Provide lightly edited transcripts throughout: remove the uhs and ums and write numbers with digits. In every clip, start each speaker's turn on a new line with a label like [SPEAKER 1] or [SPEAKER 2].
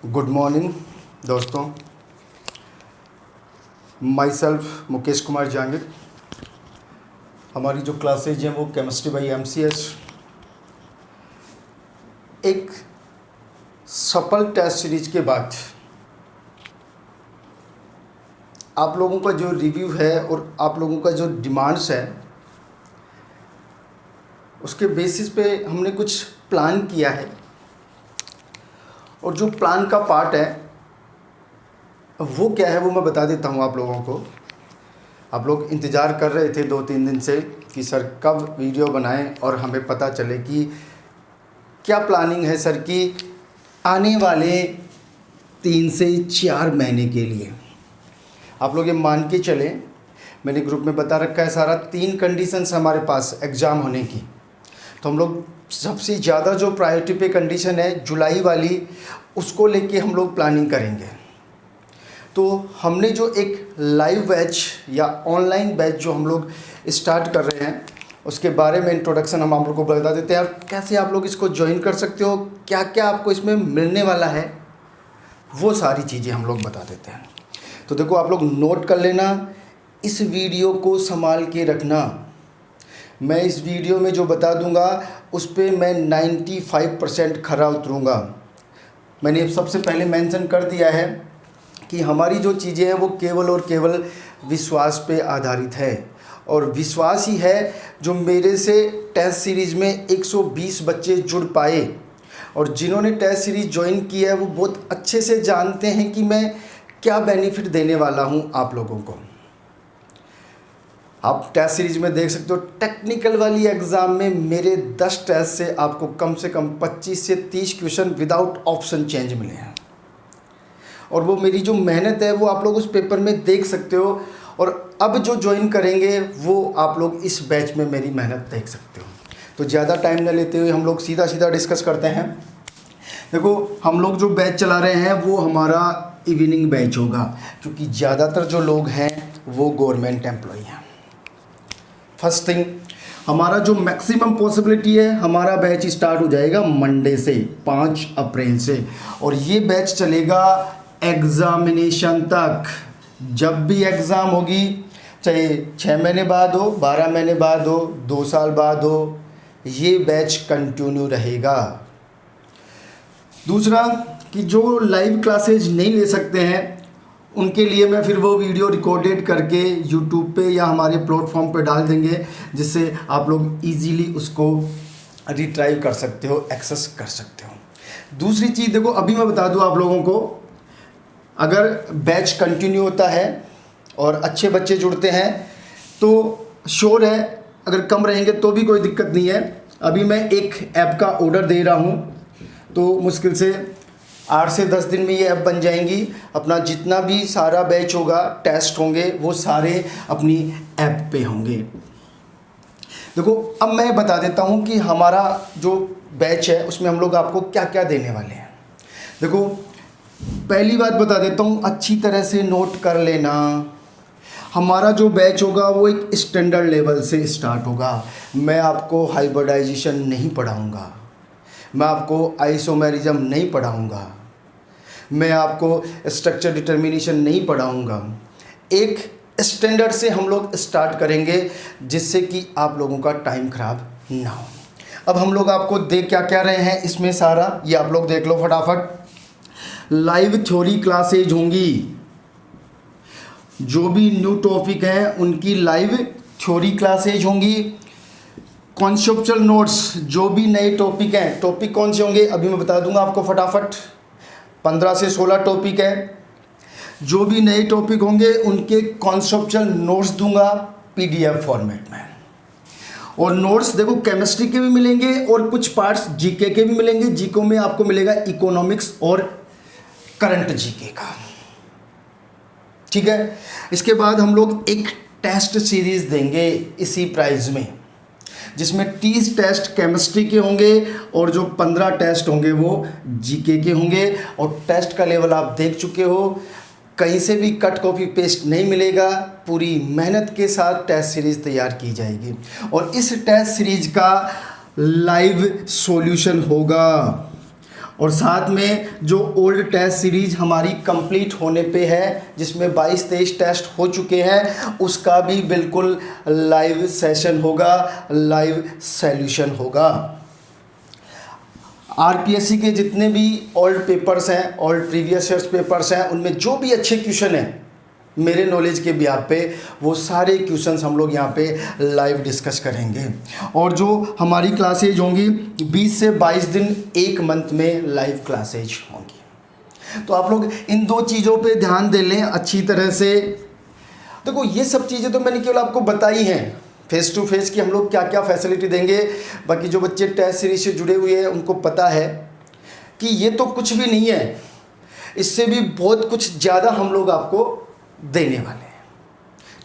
[SPEAKER 1] Good morning दोस्तों। My self Mukesh Kumar Jahangir. हमारी जो क्लासेज हैं वो केमिस्ट्री बाई MCS, एक सफल टेस्ट सीरीज के बाद आप लोगों का जो रिव्यू है और आप लोगों का जो डिमांड्स है उसके बेसिस पे हमने कुछ प्लान किया है। और जो प्लान का पार्ट है वो क्या है वो मैं बता देता हूँ आप लोगों को। आप लोग इंतज़ार कर रहे थे 2-3 दिन से कि सर कब वीडियो बनाएं और हमें पता चले कि क्या प्लानिंग है सर की आने वाले 3 से 4 महीने के लिए। आप लोग ये मान के चलें, मैंने ग्रुप में बता रखा है सारा। 3 कंडीशंस हमारे पास एग्ज़ाम होने की, तो हम लोग सबसे ज़्यादा जो प्रायोरिटी पे कंडीशन है जुलाई वाली, उसको लेके हम लोग प्लानिंग करेंगे। तो हमने जो एक लाइव बैच या ऑनलाइन बैच जो हम लोग स्टार्ट कर रहे हैं उसके बारे में इंट्रोडक्शन हम आप लोग को बता देते हैं और कैसे आप लोग इसको ज्वाइन कर सकते हो, क्या क्या आपको इसमें मिलने वाला है, वो सारी चीज़ें हम लोग बता देते हैं। तो देखो आप लोग नोट कर लेना, इस वीडियो को संभाल के रखना। मैं इस वीडियो में जो बता दूंगा उस पर मैं 95% खरा उतरूँगा। मैंने सबसे पहले मेंशन कर दिया है कि हमारी जो चीज़ें हैं वो केवल और केवल विश्वास पे आधारित है, और विश्वास ही है जो मेरे से टेस्ट सीरीज़ में 120 बच्चे जुड़ पाए। और जिन्होंने टेस्ट सीरीज़ ज्वाइन की है वो बहुत अच्छे से जानते हैं कि मैं क्या बेनिफिट देने वाला हूँ आप लोगों को। आप टेस्ट सीरीज में देख सकते हो, टेक्निकल वाली एग्ज़ाम में मेरे 10 टेस्ट से आपको कम से कम 25 से 30 क्वेश्चन विदाउट ऑप्शन चेंज मिले हैं। और वो मेरी जो मेहनत है वो आप लोग उस पेपर में देख सकते हो। और अब जो ज्वाइन करेंगे वो आप लोग इस बैच में मेरी मेहनत देख सकते हो। तो ज़्यादा टाइम न लेते हुए हम लोग सीधा डिस्कस करते हैं। देखो हम लोग जो बैच चला रहे हैं वो हमारा इवनिंग बैच होगा, क्योंकि ज़्यादातर जो लोग हैं वो गवर्नमेंट एम्प्लॉई हैं। फर्स्ट थिंग, हमारा जो मैक्सिमम पॉसिबिलिटी है, हमारा बैच स्टार्ट हो जाएगा मंडे से 5 अप्रैल से, और ये बैच चलेगा एग्ज़ामिनेशन तक। जब भी एग्ज़ाम होगी, चाहे 6 महीने बाद हो, 12 महीने बाद हो, 2 साल बाद हो, ये बैच कंटिन्यू रहेगा। दूसरा कि जो लाइव क्लासेज नहीं ले सकते हैं उनके लिए मैं फिर वो वीडियो रिकॉर्डेड करके यूट्यूब पे या हमारे प्लेटफॉर्म पे डाल देंगे, जिससे आप लोग इजीली उसको रिट्राइव कर सकते हो, एक्सेस कर सकते हो। दूसरी चीज़ देखो, अभी मैं बता दूं आप लोगों को, अगर बैच कंटिन्यू होता है और अच्छे बच्चे जुड़ते हैं तो श्योर है, अगर कम रहेंगे तो भी कोई दिक्कत नहीं है। अभी मैं एक ऐप का ऑर्डर दे रहा हूँ, तो मुश्किल से 8 से 10 दिन में ये ऐप बन जाएंगी। अपना जितना भी सारा बैच होगा, टेस्ट होंगे, वो सारे अपनी ऐप पे होंगे। देखो अब मैं बता देता हूँ कि हमारा जो बैच है उसमें हम लोग आपको क्या क्या देने वाले हैं। देखो पहली बात बता देता हूँ, अच्छी तरह से नोट कर लेना। हमारा जो बैच होगा वो एक स्टैंडर्ड लेवल से स्टार्ट होगा। मैं आपको हाइब्रिडाइजेशन नहीं पढ़ाऊँगा, मैं आपको आइसोमेरिज्म नहीं पढ़ाऊँगा, मैं आपको स्ट्रक्चर डिटर्मिनेशन नहीं पढ़ाऊँगा। एक स्टैंडर्ड से हम लोग स्टार्ट करेंगे जिससे कि आप लोगों का टाइम ख़राब ना हो। अब हम लोग आपको देख क्या क्या रहे हैं इसमें सारा, ये आप लोग देख लो फटाफट। लाइव थ्योरी क्लासेज होंगी, जो भी न्यू टॉपिक हैं उनकी लाइव थ्योरी क्लासेज होंगी। कॉन्सेप्चुअल नोट्स, जो भी नए टॉपिक हैं, टॉपिक कौन से होंगे अभी मैं बता दूंगा आपको फटाफट। 15 से 16 टॉपिक है। जो भी नए टॉपिक होंगे उनके कॉन्सेप्चुअल नोट्स दूंगा PDF फॉर्मेट में। और नोट्स देखो केमिस्ट्री के भी मिलेंगे और कुछ पार्ट्स जीके के भी मिलेंगे। जीके में आपको मिलेगा इकोनॉमिक्स और करंट जीके का, ठीक है। इसके बाद हम लोग एक टेस्ट सीरीज देंगे इसी प्राइस में, जिसमें 30 टेस्ट केमिस्ट्री के होंगे और जो 15 टेस्ट होंगे वो जीके के होंगे। और टेस्ट का लेवल आप देख चुके हो, कहीं से भी कट कॉपी पेस्ट नहीं मिलेगा, पूरी मेहनत के साथ टेस्ट सीरीज़ तैयार की जाएगी। और इस टेस्ट सीरीज का लाइव सॉल्यूशन होगा। और साथ में जो ओल्ड टेस्ट सीरीज हमारी कंप्लीट होने पे है, जिसमें 22-23 टेस्ट हो चुके हैं, उसका भी बिल्कुल लाइव सेशन होगा, लाइव सॉल्यूशन होगा। आरपीएससी के जितने भी ओल्ड पेपर्स हैं, ओल्ड प्रीवियस ईयर्स पेपर्स हैं, उनमें जो भी अच्छे क्वेश्चन हैं मेरे नॉलेज के बिहाफ पे, वो सारे क्वेश्चंस हम लोग यहाँ पे लाइव डिस्कस करेंगे। और जो हमारी क्लासेज होंगी 20 से 22 दिन, 1 मंथ में लाइव क्लासेज होंगी। तो आप लोग इन 2 चीज़ों पे ध्यान दे लें अच्छी तरह से। देखो ये सब चीज़ें तो मैंने केवल आपको बताई हैं फेस टू फेस कि हम लोग क्या क्या फैसिलिटी देंगे। बाकी जो बच्चे टेस्ट सीरीज से जुड़े हुए हैं उनको पता है कि ये तो कुछ भी नहीं है, इससे भी बहुत कुछ ज़्यादा हम लोग आपको देने वाले हैं।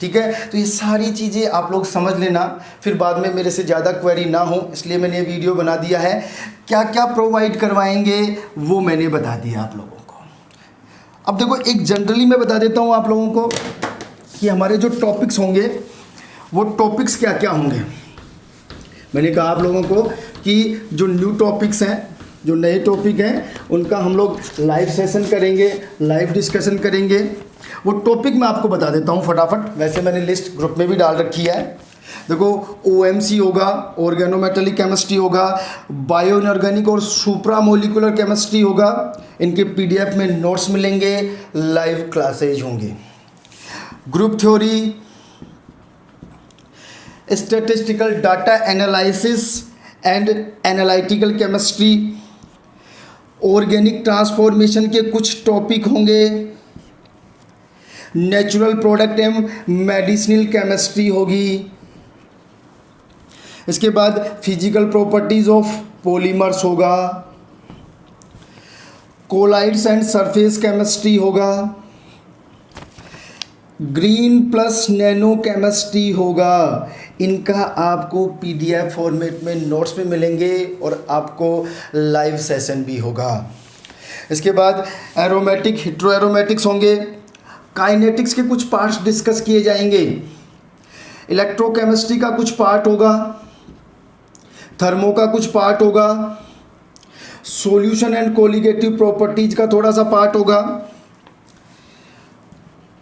[SPEAKER 1] ठीक है, तो ये सारी चीज़ें आप लोग समझ लेना, फिर बाद में मेरे से ज़्यादा क्वेरी ना हो, इसलिए मैंने ये वीडियो बना दिया है। क्या क्या प्रोवाइड करवाएंगे वो मैंने बता दिया आप लोगों को। अब देखो एक जनरली मैं बता देता हूँ आप लोगों को कि हमारे जो टॉपिक्स होंगे वो टॉपिक्स क्या क्या होंगे। मैंने कहा आप लोगों को कि जो न्यू टॉपिक्स हैं, जो नए टॉपिक हैं, उनका हम लोग लाइव सेशन करेंगे, लाइव डिस्कशन करेंगे। वो टॉपिक मैं आपको बता देता हूँ फटाफट, वैसे मैंने लिस्ट ग्रुप में भी डाल रखी है। देखो ओएमसी होगा, ऑर्गेनोमेटेलिक केमिस्ट्री होगा, बायो इनऑर्गेनिक और सुप्रा मोलिकुलर केमिस्ट्री होगा। इनके पीडीएफ में नोट्स मिलेंगे, लाइव क्लासेज होंगे। Group theory, statistical data analysis and analytical chemistry, organic transformation के कुछ टॉपिक होंगे, नेचुरल प्रोडक्ट एवं मेडिसिनल केमिस्ट्री होगी। इसके बाद फिजिकल प्रॉपर्टीज ऑफ पॉलीमर्स होगा, कोलाइड्स एंड सरफेस केमिस्ट्री होगा, ग्रीन प्लस नैनो केमिस्ट्री होगा। इनका आपको पीडीएफ फॉर्मेट में नोट्स भी मिलेंगे और आपको लाइव सेशन भी होगा। इसके बाद एरोमेटिक, हिट्रो एरोमेटिक्स होंगे, काइनेटिक्स के कुछ पार्ट्स डिस्कस किए जाएंगे, इलेक्ट्रोकेमिस्ट्री का कुछ पार्ट होगा, थर्मो का कुछ पार्ट होगा, सॉल्यूशन एंड कोलिगेटिव प्रॉपर्टीज का थोड़ा सा पार्ट होगा,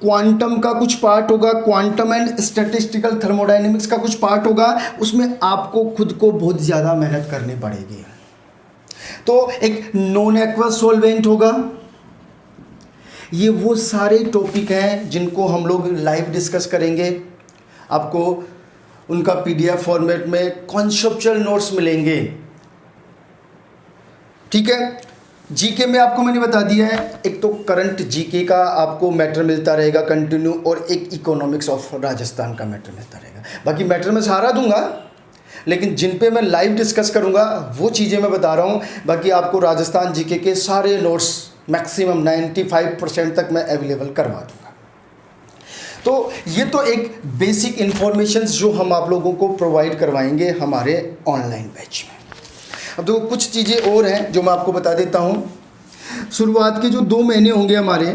[SPEAKER 1] क्वांटम का कुछ पार्ट होगा, क्वांटम एंड स्टैटिस्टिकल थर्मोडायनेमिक्स का कुछ पार्ट होगा। उसमें आपको खुद को बहुत ज़्यादा मेहनत करनी पड़ेगी। तो एक नॉन एक्वस सॉल्वेंट होगा। ये वो सारे टॉपिक हैं जिनको हम लोग लाइव डिस्कस करेंगे। आपको उनका पीडीएफ फॉर्मेट में कॉन्सेप्चुअल नोट्स मिलेंगे। ठीक है, जीके में आपको मैंने बता दिया है, एक तो करंट जीके का आपको मैटर मिलता रहेगा कंटिन्यू, और एक इकोनॉमिक्स ऑफ राजस्थान का मैटर मिलता रहेगा। बाकी मैटर मैं सारा दूंगा, लेकिन जिन पे मैं लाइव डिस्कस करूंगा वो चीज़ें मैं बता रहा हूँ। बाकी आपको राजस्थान जीके के सारे नोट्स मैक्सिमम 95% तक मैं अवेलेबल करवा दूंगा। तो ये तो एक बेसिक इन्फॉर्मेशंस जो हम आप लोगों को प्रोवाइड करवाएंगे हमारे ऑनलाइन बैच में। अब तो कुछ चीज़ें और हैं जो मैं आपको बता देता हूँ। शुरुआत के जो 2 महीने होंगे हमारे,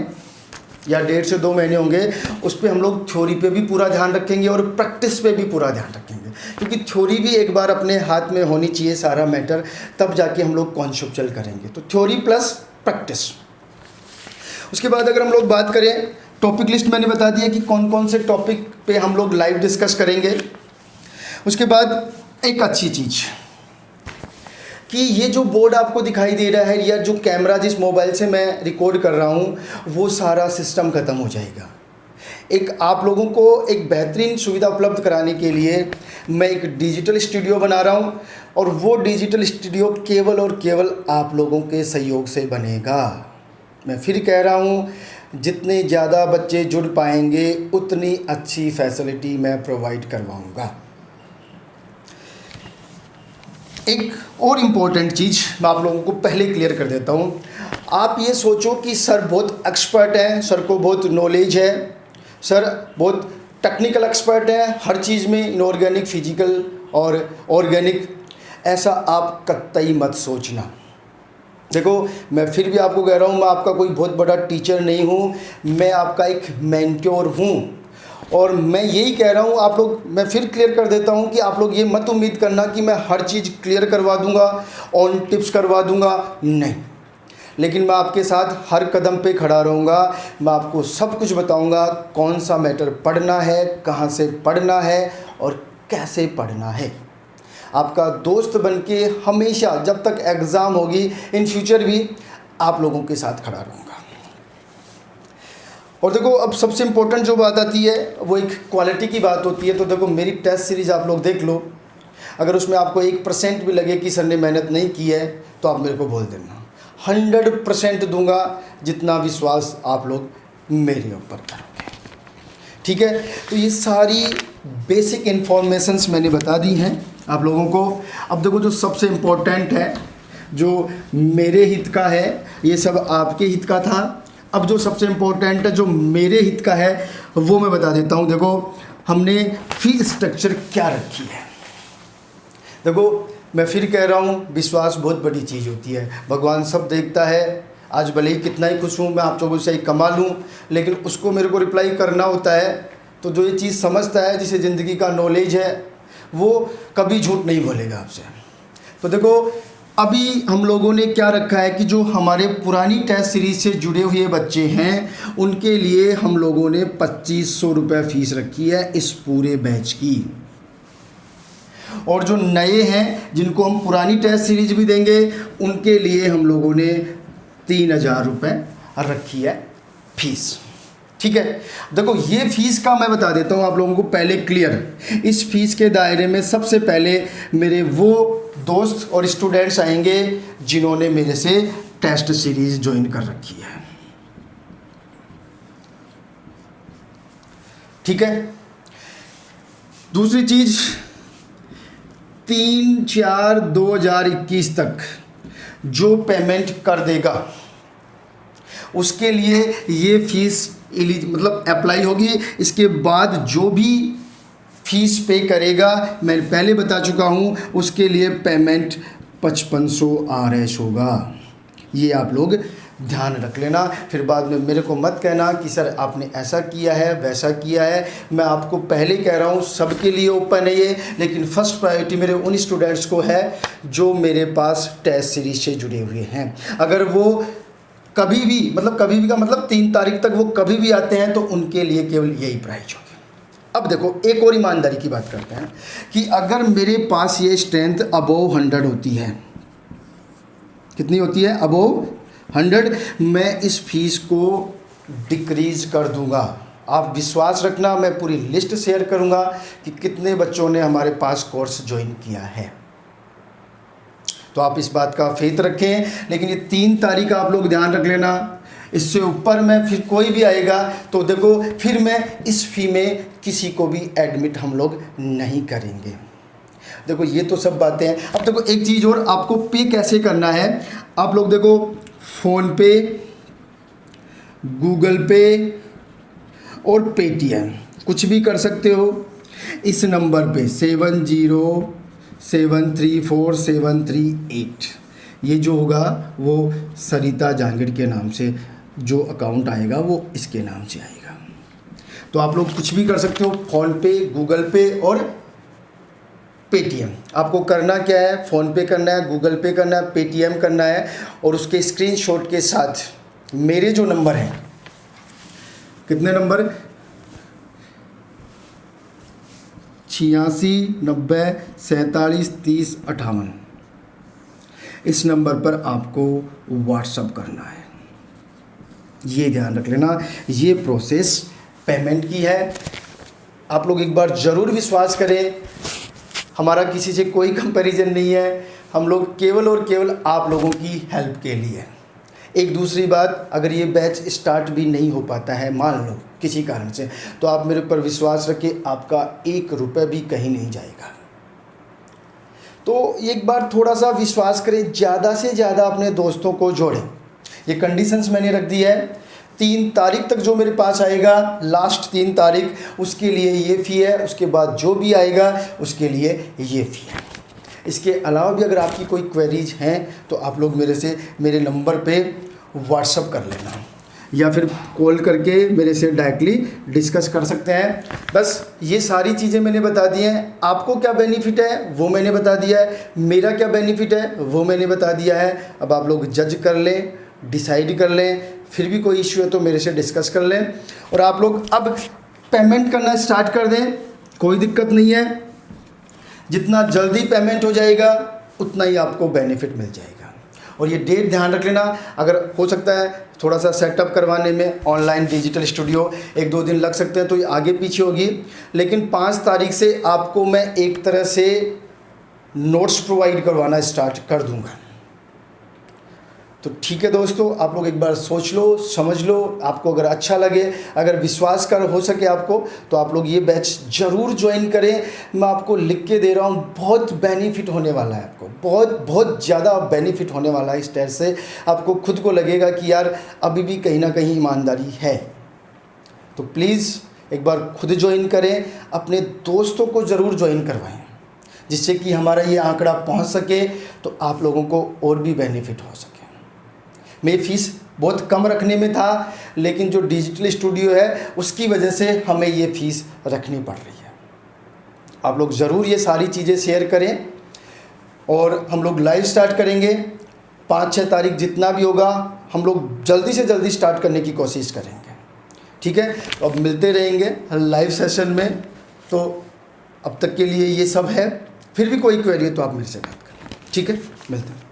[SPEAKER 1] या 1.5 से 2 महीने होंगे, उस पर हम लोग थ्योरी पे भी पूरा ध्यान रखेंगे और प्रैक्टिस पे भी पूरा ध्यान रखेंगे, क्योंकि थ्योरी भी एक बार अपने हाथ में होनी चाहिए सारा मैटर, तब जाके हम लोग कॉन्सेप्चुअल करेंगे। तो थ्योरी प्लस प्रैक्टिस। उसके बाद अगर हम लोग बात करें, टॉपिक लिस्ट मैंने बता दिया कि कौन कौन से टॉपिक पे हम लोग लाइव डिस्कस करेंगे। उसके बाद एक अच्छी चीज़ कि ये जो बोर्ड आपको दिखाई दे रहा है, या जो कैमरा जिस मोबाइल से मैं रिकॉर्ड कर रहा हूँ, वो सारा सिस्टम ख़त्म हो जाएगा। एक आप लोगों को एक बेहतरीन सुविधा उपलब्ध कराने के लिए मैं एक डिजिटल स्टूडियो बना रहा हूँ, और वो डिजिटल स्टूडियो केवल और केवल आप लोगों के सहयोग से बनेगा। मैं फिर कह रहा हूँ, जितने ज़्यादा बच्चे जुड़ पाएंगे उतनी अच्छी फैसिलिटी मैं प्रोवाइड करवाऊँगा। एक और इम्पोर्टेंट चीज़ मैं आप लोगों को पहले क्लियर कर देता हूँ। आप ये सोचो कि सर बहुत एक्सपर्ट हैं, सर को बहुत नॉलेज है, सर बहुत टेक्निकल एक्सपर्ट है हर चीज़ में, इनऑर्गेनिक, फिजिकल और ऑर्गेनिक, ऐसा आप कतई मत सोचना। देखो मैं फिर भी आपको कह रहा हूँ, मैं आपका कोई बहुत बड़ा टीचर नहीं हूँ, मैं आपका एक मेंटोर हूँ। और मैं यही कह रहा हूँ आप लोग, मैं फिर क्लियर कर देता हूँ कि आप लोग ये मत उम्मीद करना कि मैं हर चीज़ क्लियर करवा दूँगा, ऑन टिप्स करवा दूँगा, नहीं। लेकिन मैं आपके साथ हर कदम पे खड़ा रहूँगा। मैं आपको सब कुछ बताऊँगा, कौन सा मैटर पढ़ना है, कहाँ से पढ़ना है और कैसे पढ़ना है। आपका दोस्त बनके हमेशा जब तक एग्ज़ाम होगी, इन फ्यूचर भी आप लोगों के साथ खड़ा रहूँगा। और देखो, अब सबसे इम्पोर्टेंट जो बात आती है वो एक क्वालिटी की बात होती है। तो देखो, मेरी टेस्ट सीरीज़ आप लोग देख लो, अगर उसमें आपको 1% भी लगे कि सर ने मेहनत नहीं की है तो आप मेरे को बोल देना, 100% दूंगा, जितना विश्वास आप लोग मेरे ऊपर करोगे। ठीक है, तो ये सारी बेसिक इन्फॉर्मेशंस मैंने बता दी हैं आप लोगों को। अब देखो, जो सबसे इम्पोर्टेंट है, जो मेरे हित का है, ये सब आपके हित का था। अब जो सबसे इम्पोर्टेंट है, जो मेरे हित का है, वो मैं बता देता हूँ। देखो, हमने फीस स्ट्रक्चर क्या रखी है। देखो, मैं फिर कह रहा हूँ, विश्वास बहुत बड़ी चीज़ होती है। भगवान सब देखता है। आज भले ही कितना ही खुश हूँ, मैं आप लोगों से ही कमा लूँ, लेकिन उसको मेरे को रिप्लाई करना होता है। तो जो ये चीज़ समझता है, जिसे ज़िंदगी का नॉलेज है, वो कभी झूठ नहीं बोलेगा आपसे। तो देखो, अभी हम लोगों ने क्या रखा है कि जो हमारे पुरानी टेस्ट सीरीज से जुड़े हुए बच्चे हैं, उनके लिए हम लोगों ने 2500 रुपये फ़ीस रखी है इस पूरे बैच की। और जो नए हैं, जिनको हम पुरानी टेस्ट सीरीज भी देंगे, उनके लिए हम लोगों ने 3000 रुपये रखी है फीस। ठीक है, देखो, ये फीस का मैं बता देता हूँ आप लोगों को पहले क्लियर। इस फीस के दायरे में सबसे पहले मेरे वो दोस्त और स्टूडेंट्स आएंगे जिन्होंने मेरे से टेस्ट सीरीज ज्वाइन कर रखी है। ठीक है, दूसरी चीज, 3/4/2021 तक जो पेमेंट कर देगा, उसके लिए ये फीस मतलब अप्लाई होगी। इसके बाद जो भी फीस पे करेगा, मैं पहले बता चुका हूँ, उसके लिए पेमेंट 5500 RS होगा। ये आप लोग ध्यान रख लेना। फिर बाद में मेरे को मत कहना कि सर आपने ऐसा किया है, वैसा किया है। मैं आपको पहले कह रहा हूँ, सबके लिए ओपन है ये, लेकिन फर्स्ट प्रायोरिटी मेरे उन स्टूडेंट्स को है जो मेरे पास टेस्ट सीरीज से जुड़े हुए हैं। अगर वो कभी भी का मतलब 3 तारीख तक वो कभी भी आते हैं, तो उनके लिए केवल यही प्राइज होगी। अब देखो, एक और ईमानदारी की बात करते हैं कि अगर मेरे पास ये स्ट्रेंथ अबोव 100 होती है, कितनी होती है? अबोव 100, मैं इस फीस को डिक्रीज़ कर दूंगा। आप विश्वास रखना, मैं पूरी लिस्ट शेयर करूंगा कि कितने बच्चों ने हमारे पास कोर्स ज्वाइन किया है। तो आप इस बात का फेथ रखें। लेकिन ये 3 तारीख आप लोग ध्यान रख लेना, इससे ऊपर में फिर कोई भी आएगा तो देखो, फिर मैं इस फी में किसी को भी एडमिट हम लोग नहीं करेंगे। देखो, ये तो सब बातें हैं। अब देखो, एक चीज़ और, आपको पे कैसे करना है। आप लोग देखो, फ़ोन पे, गूगल पे और पेटीएम कुछ भी कर सकते हो। इस नंबर पे 70734738, ये जो होगा वो सरिता जहांगीर के नाम से जो अकाउंट आएगा वो इसके नाम से आएगा। तो आप लोग कुछ भी कर सकते हो, फ़ोन पे, गूगल पे और पेटीएम। आपको करना क्या है, फ़ोन पे करना है, गूगल पे करना है, पेटीएम करना है, और उसके स्क्रीनशॉट के साथ मेरे जो नंबर हैं, कितने नंबर, 86 90 47 30 58, इस नंबर पर आपको व्हाट्सअप करना है। ये ध्यान रख लेना, ये प्रोसेस पेमेंट की है। आप लोग एक बार ज़रूर विश्वास करें, हमारा किसी से कोई कंपैरिजन नहीं है, हम लोग केवल और केवल आप लोगों की हेल्प के लिए। एक दूसरी बात, अगर ये बैच स्टार्ट भी नहीं हो पाता है, मान लो किसी कारण से, तो आप मेरे पर विश्वास रखें, आपका 1 रुपये भी कहीं नहीं जाएगा। तो एक बार थोड़ा सा विश्वास करें, ज़्यादा से ज़्यादा अपने दोस्तों को जोड़ें। ये कंडीशंस मैंने रख दी है। 3 तारीख तक जो मेरे पास आएगा, लास्ट 3 तारीख, उसके लिए ये फ़ी है। उसके बाद जो भी आएगा उसके लिए ये फ़ी है। इसके अलावा भी अगर आपकी कोई क्वेरीज हैं तो आप लोग मेरे नंबर पे व्हाट्सअप कर लेना, या फिर कॉल करके मेरे से डायरेक्टली डिस्कस कर सकते हैं। बस ये सारी चीज़ें मैंने बता दी हैं। आपको क्या बेनिफिट है वो मैंने बता दिया है, मेरा क्या बेनिफिट है वो मैंने बता दिया है। अब आप लोग जज कर लें, डिसाइड कर लें, फिर भी कोई इश्यू है तो मेरे से डिस्कस कर लें। और आप लोग अब पेमेंट करना स्टार्ट कर दें, कोई दिक्कत नहीं है। जितना जल्दी पेमेंट हो जाएगा उतना ही आपको बेनिफिट मिल जाएगा। और ये डेट ध्यान रख लेना, अगर हो सकता है थोड़ा सा सेटअप करवाने में ऑनलाइन डिजिटल स्टूडियो 1-2 दिन लग सकते हैं तो ये आगे पीछे होगी, लेकिन 5 तारीख से आपको मैं एक तरह से नोट्स प्रोवाइड करवाना स्टार्ट कर दूंगा। तो ठीक है दोस्तों, आप लोग एक बार सोच लो, समझ लो, आपको अगर अच्छा लगे, अगर विश्वास कर हो सके आपको, तो आप लोग ये बैच ज़रूर ज्वाइन करें। मैं आपको लिख के दे रहा हूँ, बहुत बेनिफिट होने वाला है आपको, बहुत ज़्यादा बेनिफिट होने वाला है। इस तरह से आपको खुद को लगेगा कि यार अभी भी कहीं ना कहीं ईमानदारी है। तो प्लीज़ एक बार खुद ज्वाइन करें, अपने दोस्तों को ज़रूर ज्वाइन करवाएं, जिससे कि हमारा ये आंकड़ा पहुँच सके तो आप लोगों को और भी बेनिफिट हो सके। मेरी फ़ीस बहुत कम रखने में था, लेकिन जो डिजिटल स्टूडियो है उसकी वजह से हमें ये फ़ीस रखनी पड़ रही है। आप लोग ज़रूर ये सारी चीज़ें शेयर करें और हम लोग लाइव स्टार्ट करेंगे 5-6 तारीख, जितना भी होगा हम लोग जल्दी से जल्दी स्टार्ट करने की कोशिश करेंगे। ठीक है, तो अब मिलते रहेंगे लाइव सेशन में। तो अब तक के लिए ये सब है, फिर भी कोई क्वेरी है तो आप मेरे से बात करें। ठीक है, मिलते हैं।